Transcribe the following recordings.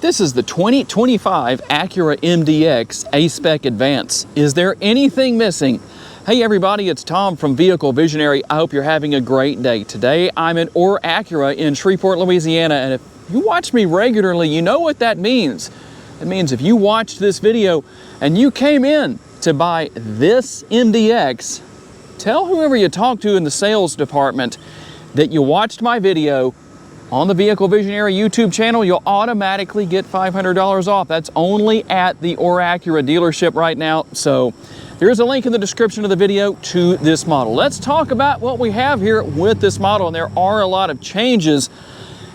This is the 2025 Acura MDX A-Spec Advance. Is there anything missing? Hey everybody, it's Tom from Vehicle Visionary. I hope you're having a great day. Today I'm at Acura in Shreveport, Louisiana, and if you watch me regularly, you know what that means. It means if you watched this video and you came in to buy this MDX, tell whoever you talk to in the sales department that you watched my video on the Vehicle Visionary YouTube channel. You'll automatically get $500 off. That's only at the Acura dealership right now. So there's a link in the description of the video to this model. Let's talk about what we have here with this model. And there are a lot of changes,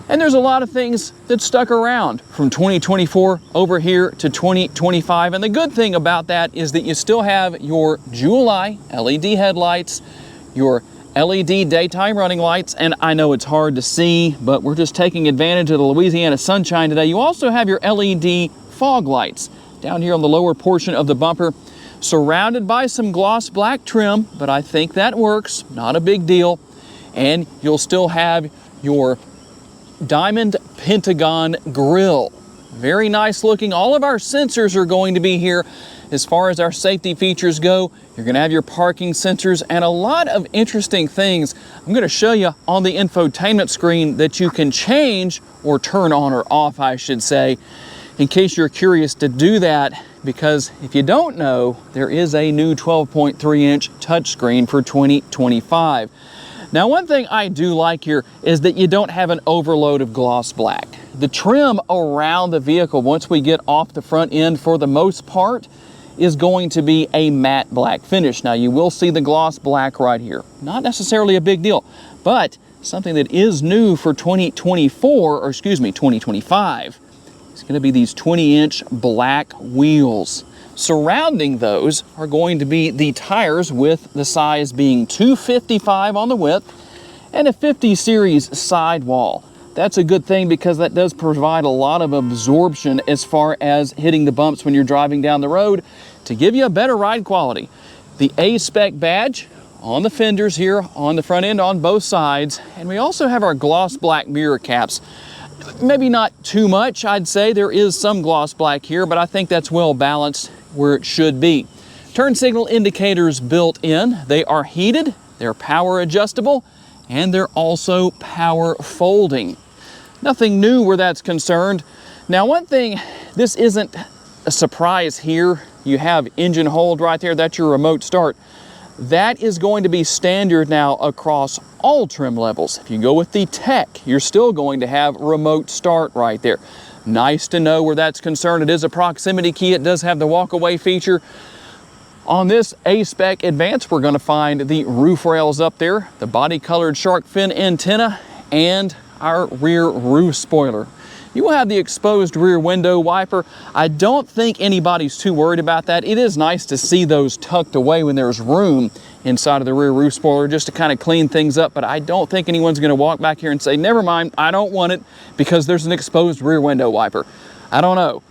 and there's a lot of things that stuck around from 2024 over here to 2025. And the good thing about that is that you still have your Jewel Eye LED headlights, your LED daytime running lights, and I know it's hard to see, but we're just taking advantage of the Louisiana sunshine today. You also have your LED fog lights down here on the lower portion of the bumper, surrounded by some gloss black trim, but I think that works, not a big deal. And you'll still have your diamond pentagon grille. Very nice looking. All of our sensors are going to be here. As far as our safety features go, you're going to have your parking sensors and a lot of interesting things I'm going to show you on the infotainment screen that you can change or turn on or off, I should say, in case you're curious to do that. Because if you don't know, there is a new 12.3-inch touchscreen for 2025. Now, one thing I do like here is that you don't have an overload of gloss black. The trim around the vehicle, once we get off the front end, for the most part, is going to be a matte black finish. Now, you will see the gloss black right here. Not necessarily a big deal, but something that is new for 2025 is going to be these 20-inch black wheels. Surrounding those are going to be the tires, with the size being 255 on the width and a 50 series sidewall. That's a good thing because that does provide a lot of absorption as far as hitting the bumps when you're driving down the road to give you a better ride quality. The A-Spec badge on the fenders here on the front end on both sides, and we also have our gloss black mirror caps. Maybe not too much, I'd say. There is some gloss black here, but I think that's well balanced where it should be. Turn signal indicators built in. They are heated, they're power adjustable, and they're also power folding. Nothing new where that's concerned. Now, one thing, this isn't a surprise here. You have engine hold right there. That's your remote start. That is going to be standard now across all trim levels. If you go with the Tech, you're still going to have remote start right there. Nice to know where that's concerned. It is a proximity key. It does have the walk-away feature. On this A-Spec Advance, we're going to find the roof rails up there, the body-colored shark fin antenna, and our rear roof spoiler. You will have the exposed rear window wiper. I don't think anybody's too worried about that. It is nice to see those tucked away when there's room inside of the rear roof spoiler just to kind of clean things up, but I don't think anyone's going to walk back here and say, never mind, I don't want it because there's an exposed rear window wiper. I don't know.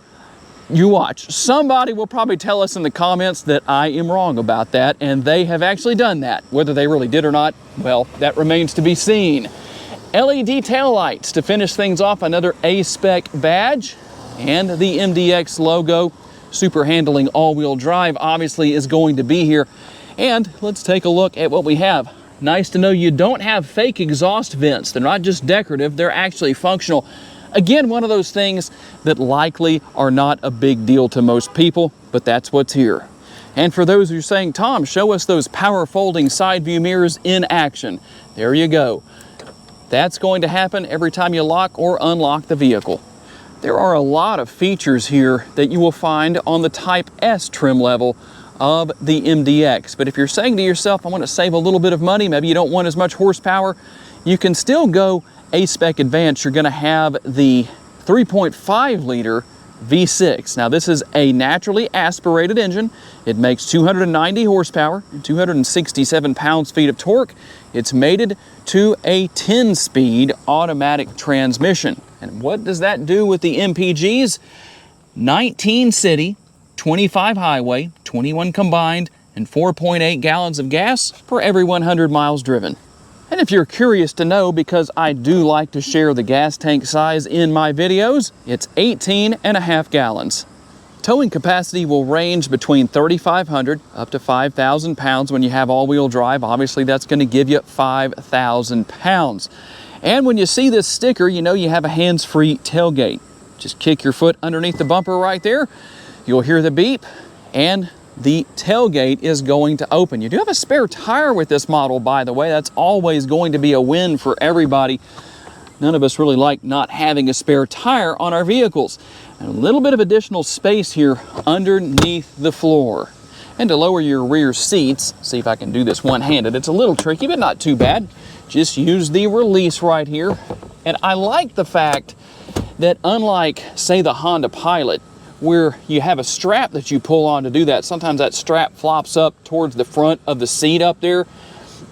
You watch. Somebody will probably tell us in the comments that I am wrong about that, and they have actually done that. Whether they really did or not, well, that remains to be seen. LED taillights to finish things off, another A-Spec badge, and the MDX logo. Super handling all-wheel drive obviously is going to be here. And let's take a look at what we have. Nice to know you don't have fake exhaust vents. They're not just decorative, they're actually functional. Again, one of those things that likely are not a big deal to most people, but that's what's here. And for those who are saying, Tom, show us those power folding side view mirrors in action. There you go. That's going to happen every time you lock or unlock the vehicle. There are a lot of features here that you will find on the Type S trim level of the MDX. But if you're saying to yourself, I want to save a little bit of money, maybe you don't want as much horsepower, you can still go A-Spec Advance. You're going to have the 3.5 liter V6. Now, this is a naturally aspirated engine. It makes 290 horsepower and 267 pounds-feet of torque. It's mated to a 10-speed automatic transmission. And what does that do with the MPGs? 19 city, 25 highway, 21 combined, and 4.8 gallons of gas per every 100 miles driven. And if you're curious to know, because I do like to share the gas tank size in my videos, it's 18.5 gallons. Towing capacity will range between 3,500 up to 5,000 pounds when you have all-wheel drive. Obviously, that's going to give you 5,000 pounds. And when you see this sticker, you know you have a hands-free tailgate. Just kick your foot underneath the bumper right there. You'll hear the beep, and the tailgate is going to open. You do have a spare tire with this model, by the way. That's always going to be a win for everybody. None of us really like not having a spare tire on our vehicles. And a little bit of additional space here underneath the floor. And to lower your rear seats, see if I can do this one-handed. It's a little tricky, but not too bad. Just use the release right here. And I like the fact that unlike, say, the Honda Pilot, where you have a strap that you pull on to do that, sometimes that strap flops up towards the front of the seat up there,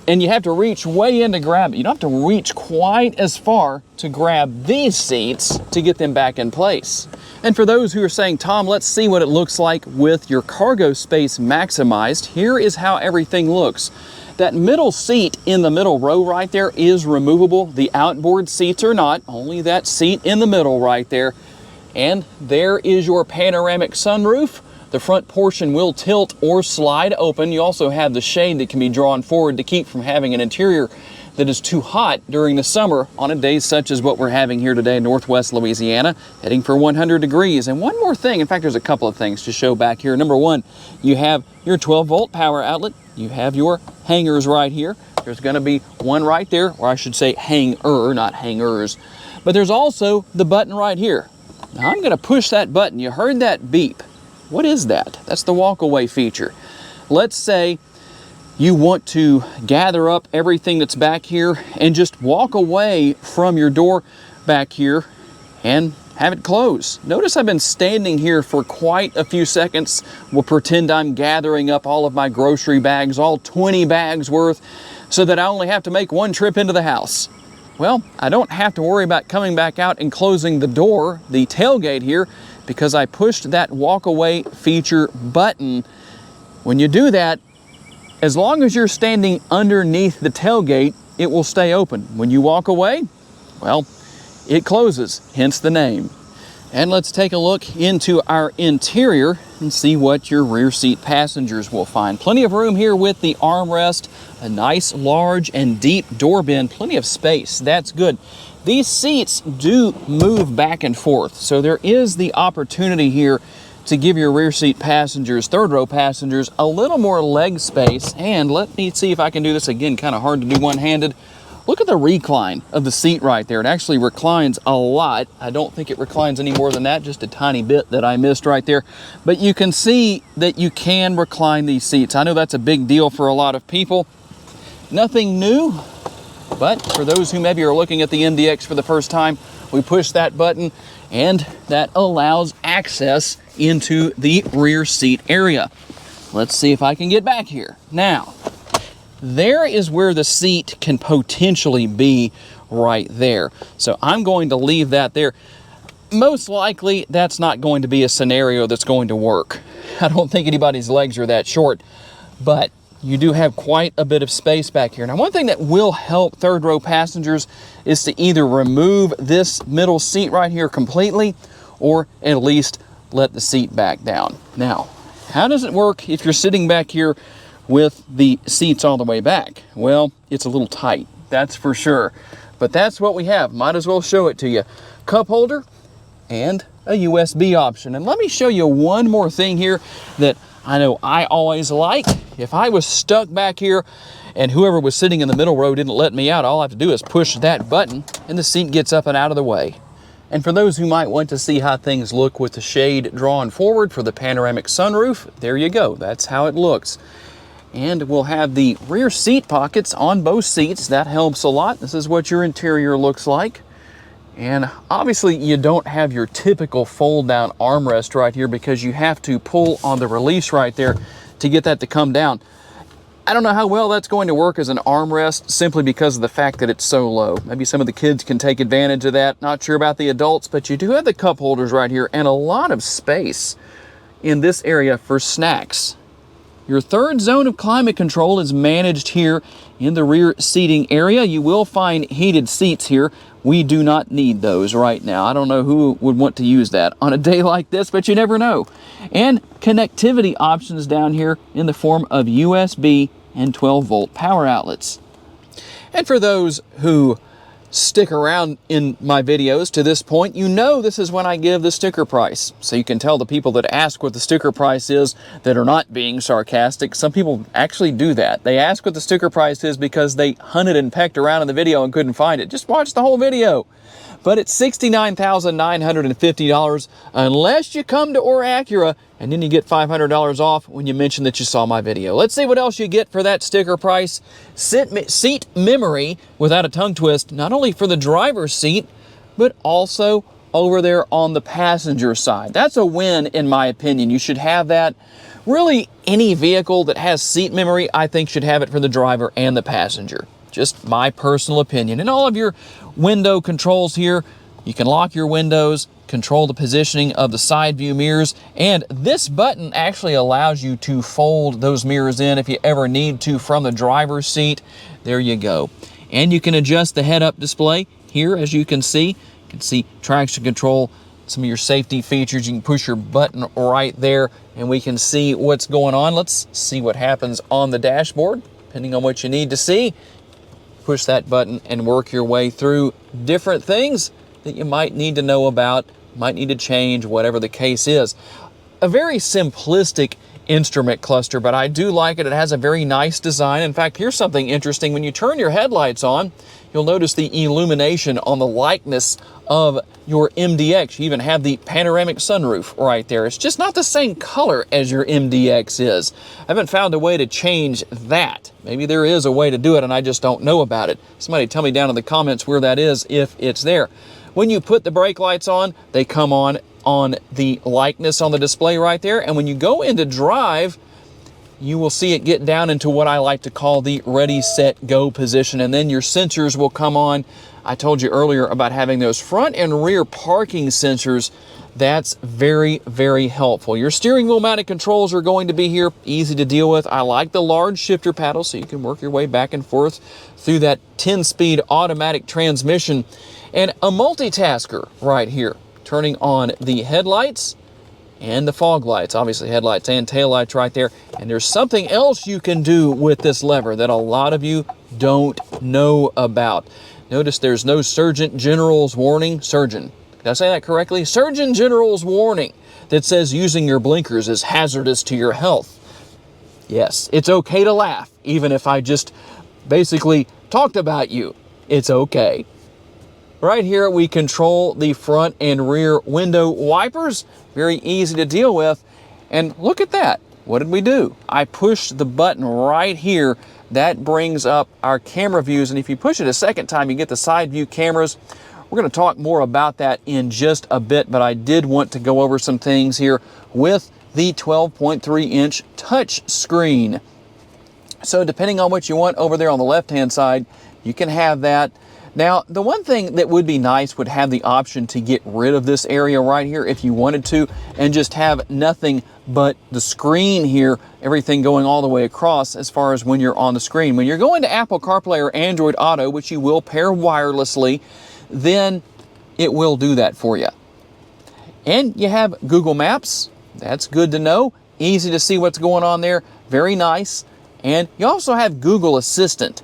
and you have to reach way in to grab it. You don't have to reach quite as far to grab these seats to get them back in place. And for those who are saying, Tom, let's see what it looks like with your cargo space maximized, here is how everything looks. That middle seat in the middle row right there is removable. The outboard seats are not, only that seat in the middle right there. And there is your panoramic sunroof. The front portion will tilt or slide open. You also have the shade that can be drawn forward to keep from having an interior that is too hot during the summer on a day such as what we're having here today in Northwest Louisiana, heading for 100 degrees. And one more thing, in fact, there's a couple of things to show back here. Number one, you have your 12-volt power outlet. You have your hangers right here. There's going to be one right there, or I should say hanger, not hangers. But there's also the button right here. Now I'm going to push that button. You heard that beep. What is that? That's the walk-away feature. Let's say you want to gather up everything that's back here and just walk away from your door back here and have it close. Notice I've been standing here for quite a few seconds. We'll pretend I'm gathering up all of my grocery bags, all 20 bags worth, so that I only have to make one trip into the house. Well, I don't have to worry about coming back out and closing the door, the tailgate here, because I pushed that walk-away feature button. When you do that, as long as you're standing underneath the tailgate, it will stay open. When you walk away, well, it closes, hence the name. And let's take a look into our interior and see what your rear seat passengers will find. Plenty of room here with the armrest, a nice large and deep door bin, plenty of space. That's good. These seats do move back and forth, so there is the opportunity here to give your rear seat passengers, third row passengers, a little more leg space. And let me see if I can do this again, kind of hard to do one-handed. Look at the recline of the seat right there. It actually reclines a lot. I don't think it reclines any more than that, just a tiny bit that I missed right there. But you can see that you can recline these seats. I know that's a big deal for a lot of people. Nothing new, but for those who maybe are looking at the MDX for the first time, we push that button and that allows access into the rear seat area. Let's see if I can get back here. Now, there is where the seat can potentially be right there. So I'm going to leave that there. Most likely, that's not going to be a scenario that's going to work. I don't think anybody's legs are that short, but you do have quite a bit of space back here. Now, one thing that will help third row passengers is to either remove this middle seat right here completely, or at least let the seat back down. Now, how does it work if you're sitting back here with the seats all the way back? Well, it's a little tight, that's for sure. But that's what we have. Might as well show it to you. Cup holder and a USB option. And let me show you one more thing here that I know I always like. If I was stuck back here and whoever was sitting in the middle row didn't let me out, all I have to do is push that button and the seat gets up and out of the way. And for those who might want to see how things look with the shade drawn forward for the panoramic sunroof, there you go. That's how it looks. And we'll have the rear seat pockets on both seats. That helps a lot. This is what your interior looks like. And obviously you don't have your typical fold down armrest right here because you have to pull on the release right there to get that to come down. I don't know how well that's going to work as an armrest simply because of the fact that it's so low. Maybe some of the kids can take advantage of that. Not sure about the adults, but you do have the cup holders right here and a lot of space in this area for snacks. Your third zone of climate control is managed here in the rear seating area. You will find heated seats here. We do not need those right now. I don't know who would want to use that on a day like this, but you never know. And connectivity options down here in the form of USB and 12-volt power outlets. And for those who stick around in my videos to this point, you know this is when I give the sticker price. So you can tell the people that ask what the sticker price is that are not being sarcastic. Some people actually do that. They ask what the sticker price is because they hunted and pecked around in the video and couldn't find it. Just watch the whole video. But it's $69,950 unless you come to Acura, and then you get $500 off when you mention that you saw my video. Let's see what else you get for that sticker price. Seat memory without a tongue twist, not only for the driver's seat, but also over there on the passenger side. That's a win in my opinion. You should have that. Really, any vehicle that has seat memory, I think, should have it for the driver and the passenger. Just my personal opinion. And all of your window controls here, you can lock your windows, control the positioning of the side view mirrors, and this button actually allows you to fold those mirrors in if you ever need to from the driver's seat. There you go. And you can adjust the head-up display here, as you can see. You can see traction control, some of your safety features. You can push your button right there, and we can see what's going on. Let's see what happens on the dashboard, depending on what you need to see. Push that button and work your way through different things that you might need to know about, might need to change, whatever the case is. A very simplistic instrument cluster, but I do like it. It has a very nice design. In fact, here's something interesting. When you turn your headlights on, you'll notice the illumination on the likeness of your MDX. You even have the panoramic sunroof right there. It's just not the same color as your MDX is. I haven't found a way to change that. Maybe there is a way to do it and I just don't know about it. Somebody tell me down in the comments where that is if it's there. When you put the brake lights on, they come on the likeness on the display right there. And when you go into drive, you will see it get down into what I like to call the ready, set, go position. And then your sensors will come on. I told you earlier about having those front and rear parking sensors. That's very, very helpful. Your steering wheel mounted controls are going to be here, easy to deal with. I like the large shifter paddle so you can work your way back and forth through that 10-speed automatic transmission. And a multitasker right here, turning on the headlights and the fog lights, obviously headlights and taillights right there. And there's something else you can do with this lever that a lot of you don't know about. Notice there's no Surgeon General's warning. Did I say that correctly? Surgeon General's warning that says using your blinkers is hazardous to your health. Yes, it's okay to laugh, even if I just basically talked about you. It's okay. Right here, we control the front and rear window wipers. Very easy to deal with. And look at that. What did we do? I pushed the button right here. That brings up our camera views. And if you push it a second time, you get the side view cameras. We're going to talk more about that in just a bit, but I did want to go over some things here with the 12.3-inch touch screen. So depending on what you want over there on the left-hand side, you can have that. Now, the one thing that would be nice would have the option to get rid of this area right here if you wanted to, and just have nothing but the screen here, everything going all the way across as far as when you're on the screen. When you're going to Apple CarPlay or Android Auto, which you will pair wirelessly, then it will do that for you. And you have Google Maps. That's good to know. Easy to see what's going on there. Very nice. And you also have Google Assistant.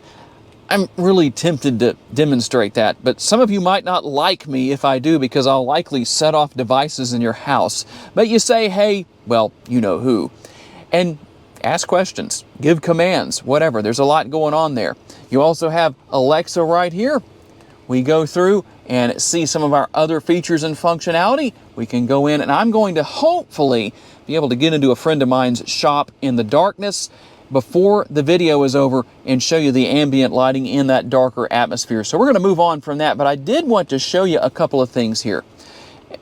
I'm really tempted to demonstrate that, but some of you might not like me if I do because I'll likely set off devices in your house. But you say, hey, well, you know who. And ask questions, give commands, whatever. There's a lot going on there. You also have Alexa right here. We go through and see some of our other features and functionality. We can go in, and I'm going to hopefully be able to get into a friend of mine's shop in the darkness before the video is over and show you the ambient lighting in that darker atmosphere. So we're going to move on from that, but I did want to show you a couple of things here.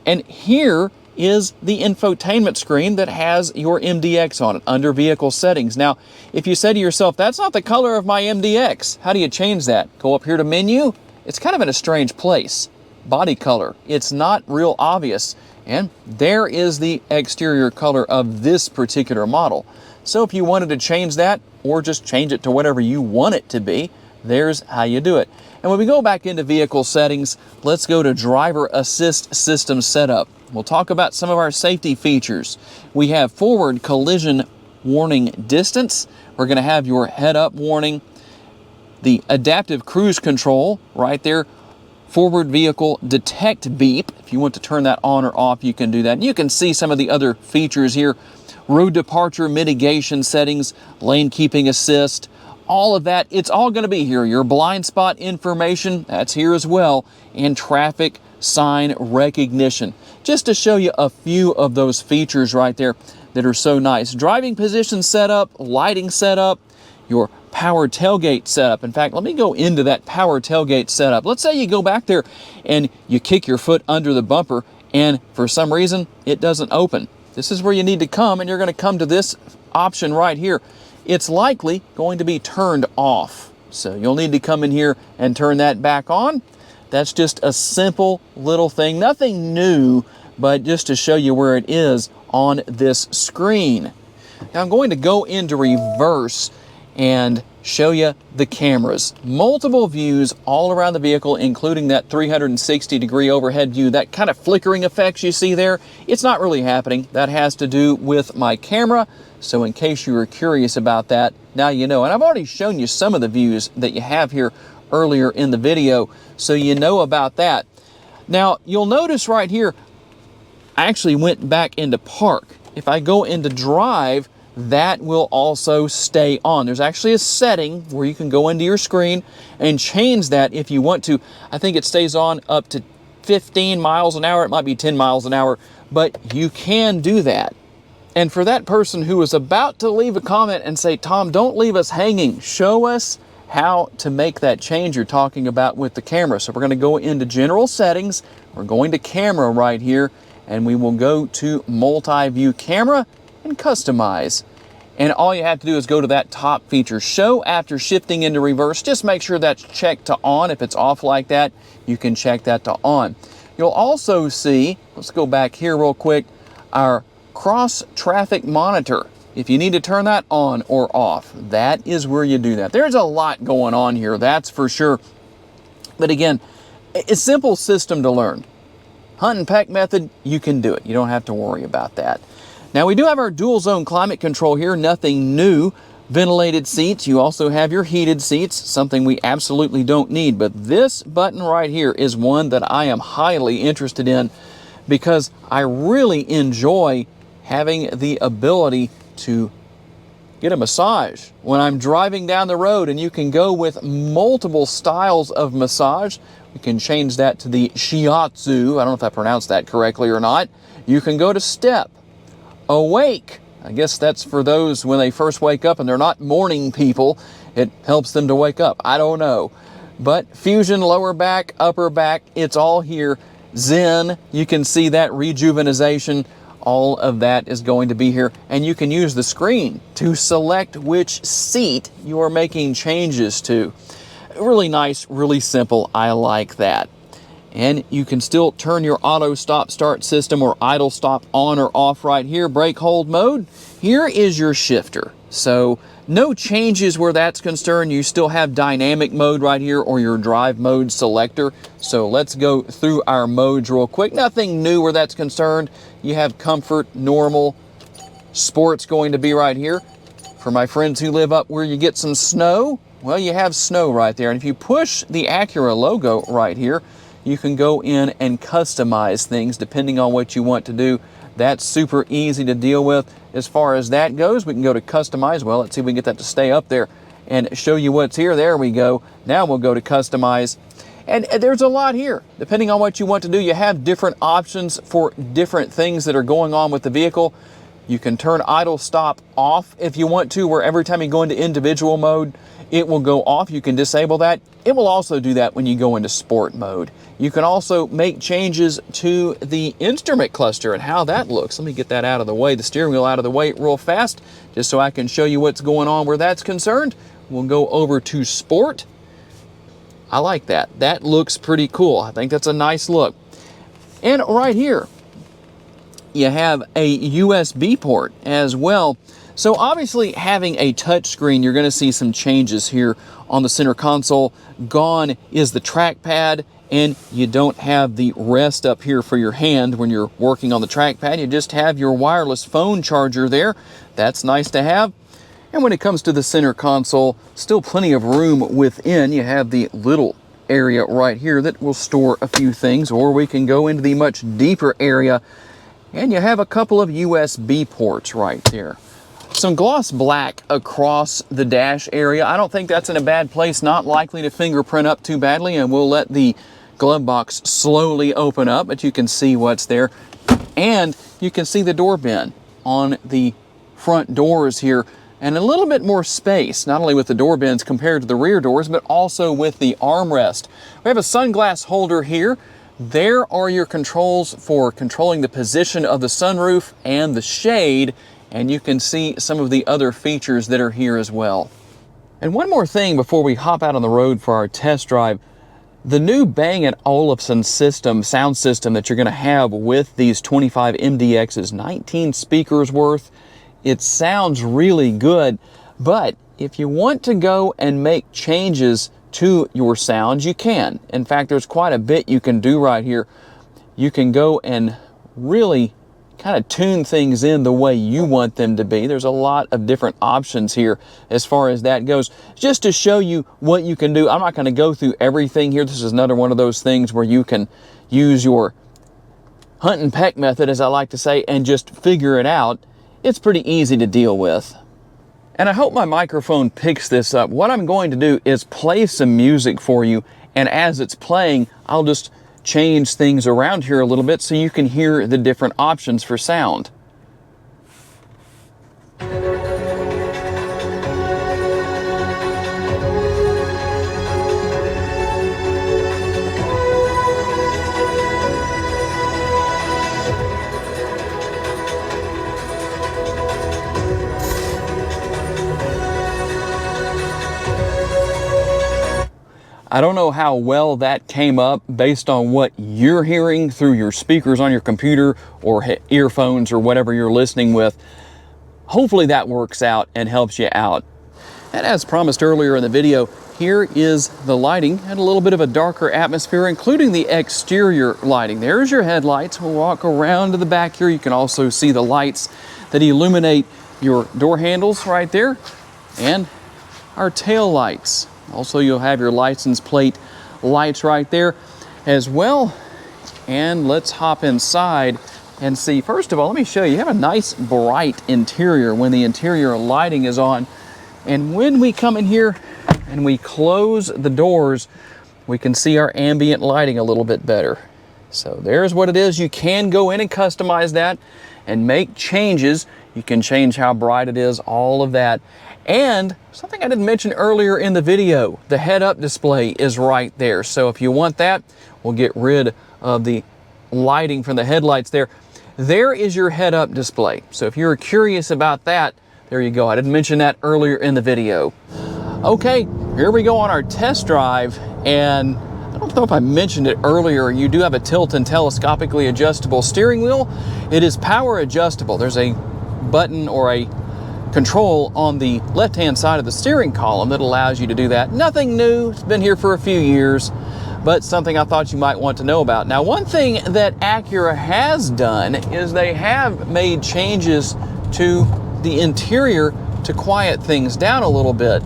And here is the infotainment screen that has your MDX on it under vehicle settings. Now, if you say to yourself, that's not the color of my MDX, how do you change that? Go up here to menu. It's kind of in a strange place. Body color. It's not real obvious. And there is the exterior color of this particular model. So if you wanted to change that or just change it to whatever you want it to be, there's how you do it. And when we go back into vehicle settings, let's go to driver assist system setup. We'll talk about some of our safety features. We have forward collision warning distance. We're going to have your head-up warning, the adaptive cruise control right there, forward vehicle detect beep. If you want to turn that on or off, you can do that. And you can see some of the other features here. Road departure mitigation settings, lane keeping assist, all of that, it's all going to be here. Your blind spot information, that's here as well, and traffic sign recognition. Just to show you a few of those features right there that are so nice. Driving position setup, lighting setup, your power tailgate setup. In fact, let me go into that power tailgate setup. Let's say you go back there and you kick your foot under the bumper and for some reason it doesn't open. This is where you need to come, and you're going to come to this option right here. It's likely going to be turned off. So you'll need to come in here and turn that back on. That's just a simple little thing, nothing new, but just to show you where it is on this screen. Now I'm going to go into reverse and show you the cameras. Multiple views all around the vehicle, including that 360-degree overhead view. That kind of flickering effects you see there, it's not really happening. That has to do with my camera. So in case you were curious about that, now you know. And I've already shown you some of the views that you have here earlier in the video, so you know about that. Now, you'll notice right here, I actually went back into park. If I go into drive, that will also stay on. There's actually a setting where you can go into your screen and change that if you want to. I think it stays on up to 15 miles an hour. It might be 10 miles an hour, but you can do that. And for that person who was about to leave a comment and say, Tom, don't leave us hanging, show us how to make that change you're talking about with the camera. So we're going to go into general settings. We're going to camera right here, and we will go to multi-view camera and customize. And all you have to do is go to that top feature, show after shifting into reverse. Just make sure that's checked to on. If it's off like that, you can check that to on. You'll also see, let's go back here real quick, our cross traffic monitor. If you need to turn that on or off, that is where you do that. There's a lot going on here, that's for sure. But again, it's a simple system to learn. Hunt and peck method, you can do it. You don't have to worry about that. Now we do have our dual zone climate control here, nothing new. Ventilated seats, you also have your heated seats, something we absolutely don't need. But this button right here is one that I am highly interested in because I really enjoy having the ability to get a massage when I'm driving down the road, and you can go with multiple styles of massage. We can change that to the shiatsu. I don't know if I pronounced that correctly or not. You can go to step, awake. I guess that's for those when they first wake up and they're not morning people. It helps them to wake up. I don't know. But fusion, lower back, upper back, it's all here. Zen, you can see that rejuvenization. All of that is going to be here, and you can use the screen to select which seat you are making changes to. Really nice, really simple. I like that. And you can still turn your auto stop start system or idle stop on or off right here. Brake hold mode. Here is your shifter. So no changes where that's concerned. You still have dynamic mode right here or your drive mode selector. So let's go through our modes real quick. Nothing new where that's concerned. You have comfort, normal, sport's going to be right here. For my friends who live up where you get some snow, well, you have snow right there. And if you push the Acura logo right here, you can go in and customize things depending on what you want to do. That's super easy to deal with. As far as that goes, we can go to customize. Well, let's see if we can get that to stay up there and show you what's here. There we go. Now we'll go to customize. And there's a lot here. Depending on what you want to do, you have different options for different things that are going on with the vehicle. You can turn idle stop off if you want to, where every time you go into individual mode, it will go off. You can disable that. It will also do that when you go into sport mode. You can also make changes to the instrument cluster and how that looks. Let me get that out of the way, the steering wheel out of the way real fast, just so I can show you what's going on where that's concerned. We'll go over to sport. I like that. That looks pretty cool. I think that's a nice look. And right here, you have a USB port as well. So obviously having a touch screen, you're going to see some changes here on the center console. Gone is the trackpad, and you don't have the rest up here for your hand when you're working on the trackpad. You just have your wireless phone charger there. That's nice to have. And when it comes to the center console, still plenty of room within. You have the little area right here that will store a few things, or we can go into the much deeper area, and you have a couple of USB ports right there. Some gloss black across the dash area. I don't think that's in a bad place, not likely to fingerprint up too badly, and we'll let the glove box slowly open up, but you can see what's there. And you can see the door bin on the front doors here, and a little bit more space, not only with the door bins compared to the rear doors, but also with the armrest. We have a sunglass holder here. There are your controls for controlling the position of the sunroof and the shade, and you can see some of the other features that are here as well. And one more thing before we hop out on the road for our test drive. The new Bang & Olufsen system, sound system that you're going to have with these 25 MDXs, 19 speakers worth. It sounds really good, but if you want to go and make changes to your sound, you can. In fact, there's quite a bit you can do right here. You can go and really kind of tune things in the way you want them to be. There's a lot of different options here as far as that goes. Just to show you what you can do, I'm not going to go through everything here. This is another one of those things where you can use your hunt and peck method, as I like to say, and just figure it out. It's pretty easy to deal with. And I hope my microphone picks this up. What I'm going to do is play some music for you, and as it's playing, I'll just change things around here a little bit so you can hear the different options for sound. I don't know how well that came up based on what you're hearing through your speakers on your computer or earphones or whatever you're listening with. Hopefully that works out and helps you out. And as promised earlier in the video, here is the lighting and a little bit of a darker atmosphere, including the exterior lighting. There's your headlights. We'll walk around to the back here. You can also see the lights that illuminate your door handles right there, and our tail lights. Also, you'll have your license plate lights right there as well. And let's hop inside and see. First of all, let me show you. You have a nice bright interior when the interior lighting is on. And when we come in here and we close the doors, we can see our ambient lighting a little bit better. So there's what it is. You can go in and customize that and make changes. You can change how bright it is, all of that. And something I didn't mention earlier in the video, the head-up display is right there. So if you want that, we'll get rid of the lighting from the headlights there. There is your head-up display. So if you're curious about that, there you go. I didn't mention that earlier in the video. Okay, here we go on our test drive. And I don't know if I mentioned it earlier, you do have a tilt and telescopically adjustable steering wheel. It is power adjustable. There's a button or a control on the left-hand side of the steering column that allows you to do that. Nothing new, it's been here for a few years, but something I thought you might want to know about. Now, one thing that Acura has done is they have made changes to the interior to quiet things down a little bit.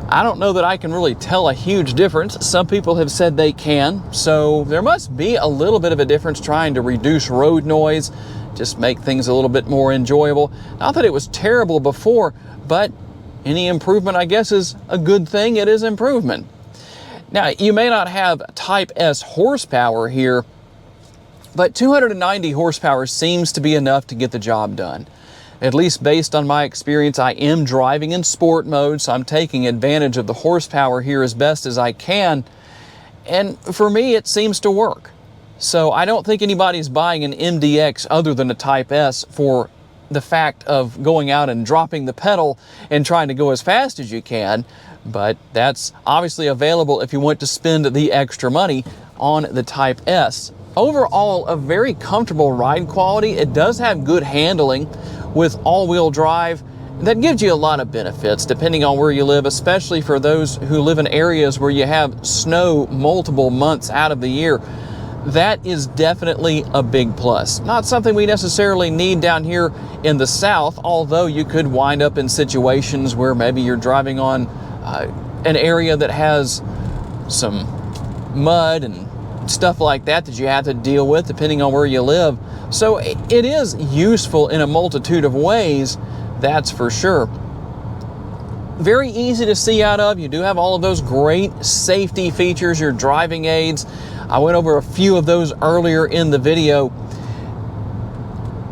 I don't know that I can really tell a huge difference. Some people have said they can, so there must be a little bit of a difference trying to reduce road noise, just make things a little bit more enjoyable. Not that it was terrible before, but any improvement, I guess, is a good thing. It is improvement. Now, you may not have Type S horsepower here, but 290 horsepower seems to be enough to get the job done. At least based on my experience, I am driving in sport mode, so I'm taking advantage of the horsepower here as best as I can. And for me, it seems to work. So I don't think anybody's buying an MDX other than a Type S for the fact of going out and dropping the pedal and trying to go as fast as you can. But that's obviously available if you want to spend the extra money on the Type S. Overall, a very comfortable ride quality. It does have good handling with all-wheel drive. That gives you a lot of benefits depending on where you live, especially for those who live in areas where you have snow multiple months out of the year. That is definitely a big plus. Not something we necessarily need down here in the South, although you could wind up in situations where maybe you're driving on an area that has some mud and stuff like that that you have to deal with depending on where you live. So it is useful in a multitude of ways, that's for sure. Very easy to see out of. You do have all of those great safety features, your driving aids. I went over a few of those earlier in the video.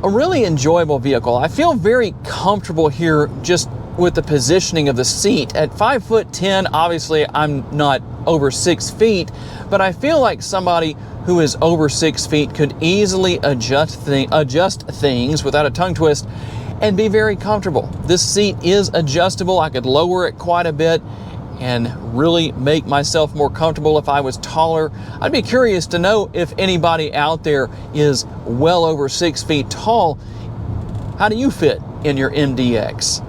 A really enjoyable vehicle. I feel very comfortable here just with the positioning of the seat. At 5'10", obviously I'm not over 6 feet, but I feel like somebody who is over 6 feet could easily adjust things without a tongue twist and be very comfortable. This seat is adjustable. I could lower it quite a bit and really make myself more comfortable if I was taller. I'd be curious to know if anybody out there is well over 6 feet tall. How do you fit in your MDX?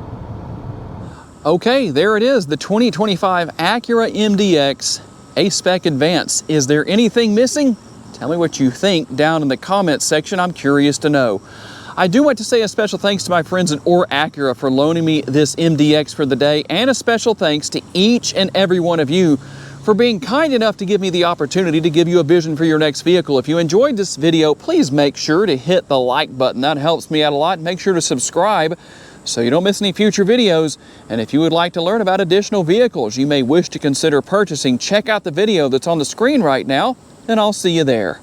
Okay, there it is, the 2025 Acura MDX A-Spec Advance. Is there anything missing? Tell me what you think down in the comments section. I'm curious to know. I do want to say a special thanks to my friends at Acura for loaning me this MDX for the day, and a special thanks to each and every one of you for being kind enough to give me the opportunity to give you a vision for your next vehicle. If you enjoyed this video, please make sure to hit the like button. That helps me out a lot. Make sure to subscribe so you don't miss any future videos. And if you would like to learn about additional vehicles you may wish to consider purchasing, check out the video that's on the screen right now, and I'll see you there.